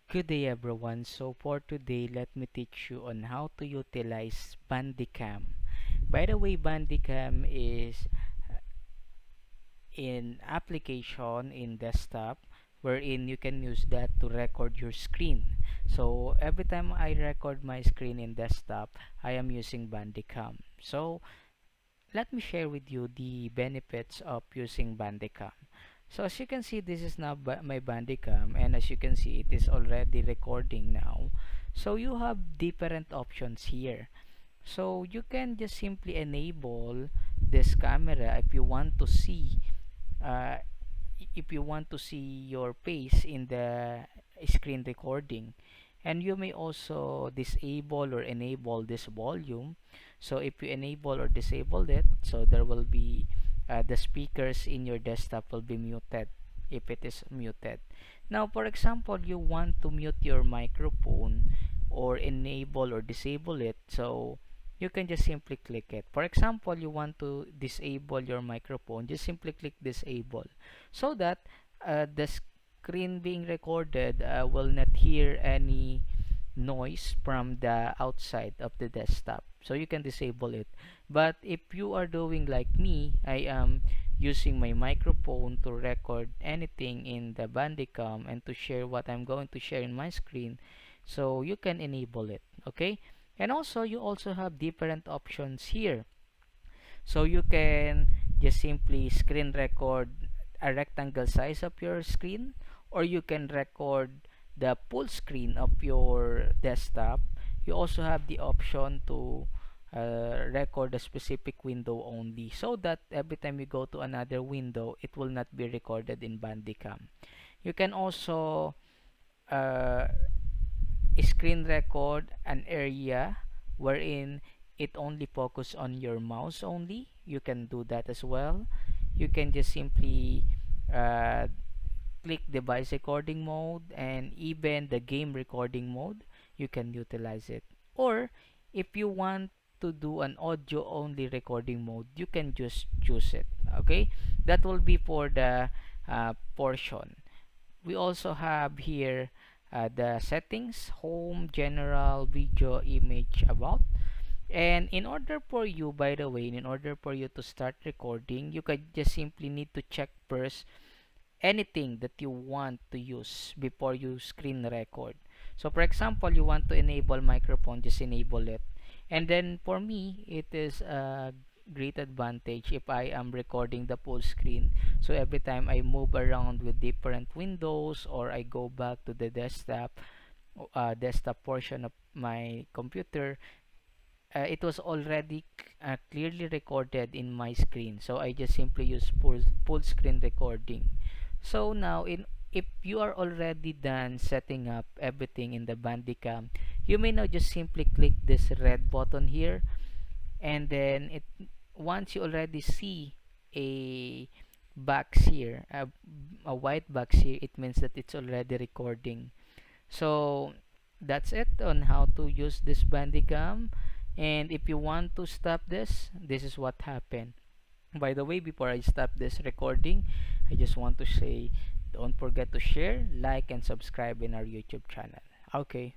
Good day everyone. So for today, let me teach you on how to utilize Bandicam. By the way, Bandicam is an application in desktop wherein you can use that to record your screen. So every time I record my screen in desktop, I am using Bandicam. So let me share with you the benefits of using Bandicam. So as you can see, this is now my Bandicam, and as you can see, it is already recording now. So you have different options here. So you can just simply enable this camera uh, if you want to see your face in the screen recording, and you may also disable or enable this volume. So if you enable or disable it, so there will be the speakers in your desktop will be muted if it is muted. Now for example, you want to mute your microphone or enable or disable it, so you can just simply click it. For example, you want to disable your microphone, just simply click disable, so that the screen being recorded will not hear any noise from the outside of the desktop, so you can disable it. But if you are doing like me, I am using my microphone to record anything in the Bandicam and to share what I'm going to share in my screen, so you can enable it. Okay, and also you also have different options here. So you can just simply screen record a rectangle size of your screen, or you can record the full screen of your desktop. You also have the option to record a specific window only, so that every time you go to another window, it will not be recorded in Bandicam. You can also uh, screen record an area wherein it only focus on your mouse only. You can do that as well. You can just simply uh, click device recording mode, and even the game recording mode, you can utilize it. Or if you want to do an audio only recording mode, you can just choose it. Okay, that will be for the portion. We also have here the settings: home, general, video, image, about. And in order for you, by the way, in order for you to start recording, you can just simply need to check first anything that you want to use before you screen record. So for example, you want to enable microphone, just enable it. And then for me, it is a great advantage if I am recording the full screen. So every time I move around with different windows, or I go back to the desktop portion of my computer, it was already clearly recorded in my screen. So I just simply use full screen recording. So now, in if you are already done setting up everything in the Bandicam, you may now just simply click this red button here, and then it once you already see a box here, a white box here, it means that it's already recording. So that's it on how to use this Bandicam. And if you want to stop this, this is what happened. By the way, before I stop this recording, I just want to say, don't forget to share, like, and subscribe in our YouTube channel. Okay.